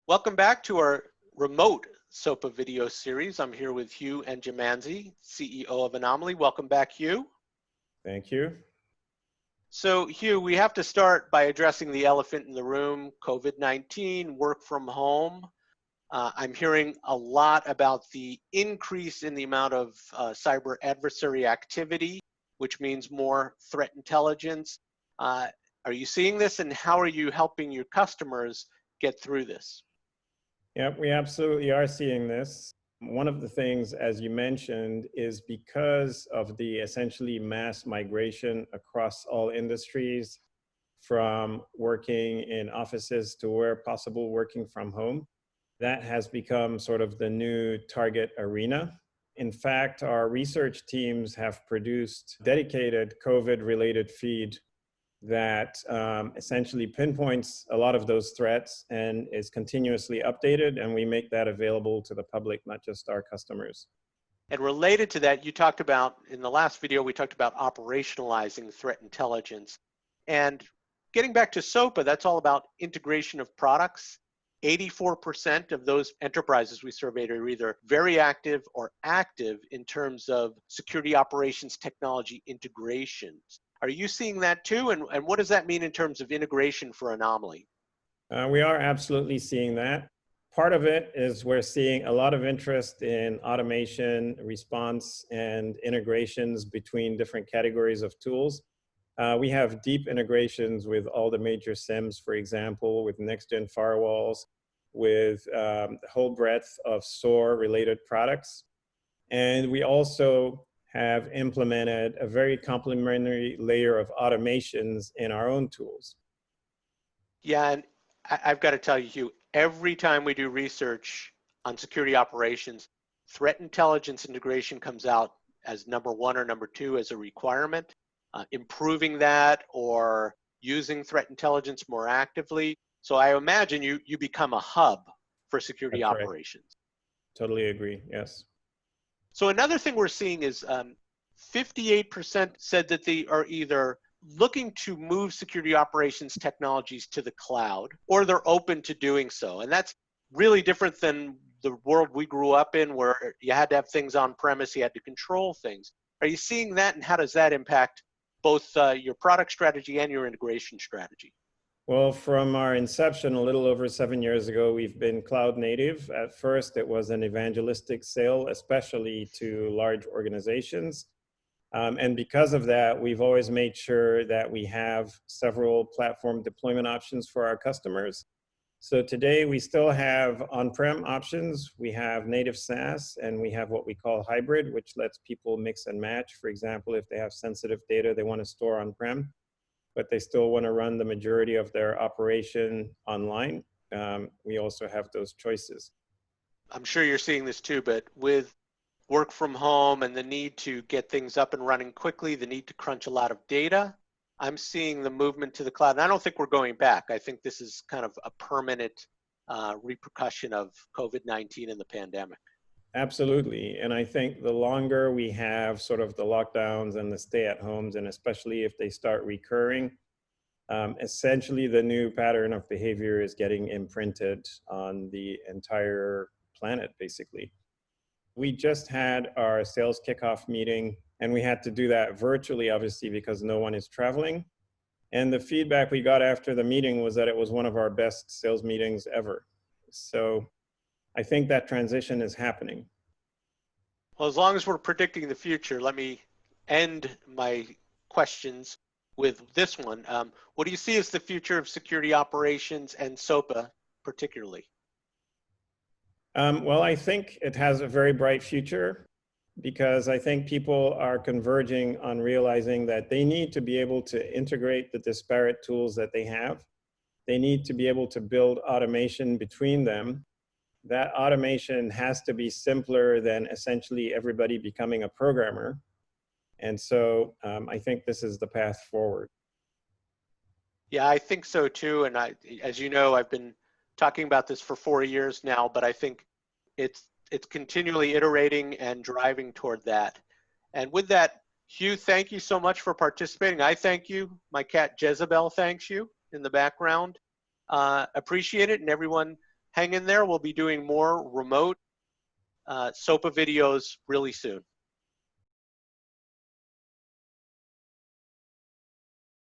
Welcome back to our remote SOPA video series. I'm here with Hugh Njemanze, CEO of Anomali. Welcome back, Hugh. Thank you. So, Hugh, we have to start by addressing the elephant in the room, COVID-19, work from home. I'm hearing a lot about the increase in the amount of cyber adversary activity, which means more threat intelligence. Are you seeing this, and how are you helping your customers get through this? Yeah, we absolutely are seeing this. One of the things, as you mentioned, is because of the essentially mass migration across all industries, from working in offices to where possible working from home, that has become sort of the new target arena. In fact, our research teams have produced dedicated COVID-related feed that essentially pinpoints a lot of those threats and is continuously updated, and we make that available to the public, not just our customers. And related to that, you talked about, in the last video, we talked about operationalizing threat intelligence. And getting back to SOPA, that's all about integration of products. 84% of those enterprises we surveyed are either very active or active in terms of security operations technology integrations. Are you seeing that too? And what does that mean in terms of integration for Anomali? We are absolutely seeing that. Part of it is we're seeing a lot of interest in automation, response, and integrations between different categories of tools. We have deep integrations with all the major SIEMs, for example, with next-gen firewalls, with the whole breadth of SOAR-related products. And we also have implemented a very complementary layer of automations in our own tools. Yeah, and I've got to tell you, Hugh, every time we do research on security operations, threat intelligence integration comes out as number one or number two as a requirement. Improving that or using threat intelligence more actively. So I imagine you become a hub for security That's right. operations. Totally agree, yes. So another thing we're seeing is 58% said that they are either looking to move security operations technologies to the cloud, or they're open to doing so. And that's really different than the world we grew up in, where you had to have things on premise, you had to control things. Are you seeing that, and how does that impact both your product strategy and your integration strategy? Well, from our inception a little over 7 years ago, we've been cloud native. At first, it was an evangelistic sale, especially to large organizations. And because of that, we've always made sure that we have several platform deployment options for our customers. So today, we still have on-prem options. We have native SaaS, and we have what we call hybrid, which lets people mix and match. For example, if they have sensitive data they want to store on-prem, but they still want to run the majority of their operation online, we also have those choices. I'm sure you're seeing this too, but with work from home and the need to get things up and running quickly, the need to crunch a lot of data, I'm seeing the movement to the cloud. And I don't think we're going back. I think this is kind of a permanent repercussion of COVID-19 and the pandemic. Absolutely. And I think the longer we have sort of the lockdowns and the stay-at-homes, and especially if they start recurring, essentially the new pattern of behavior is getting imprinted on the entire planet, basically. We just had our sales kickoff meeting, and we had to do that virtually, obviously, because no one is traveling. And the feedback we got after the meeting was that it was one of our best sales meetings ever. So I think that transition is happening. Well, as long as we're predicting the future, let me end my questions with this one. What do you see as the future of security operations and SOPA particularly? Well, I think it has a very bright future, because I think people are converging on realizing that they need to be able to integrate the disparate tools that they have. They need to be able to build automation between them. That automation has to be simpler than essentially everybody becoming a programmer. And so I think this is the path forward. Yeah, I think so too. And as you know, I've been talking about this for 4 years now, but I think it's continually iterating and driving toward that. And with that, Hugh, thank you so much for participating. I thank you. My cat Jezebel thanks you in the background. Appreciate it. And everyone, hang in there. We'll be doing more remote SOPA videos really soon.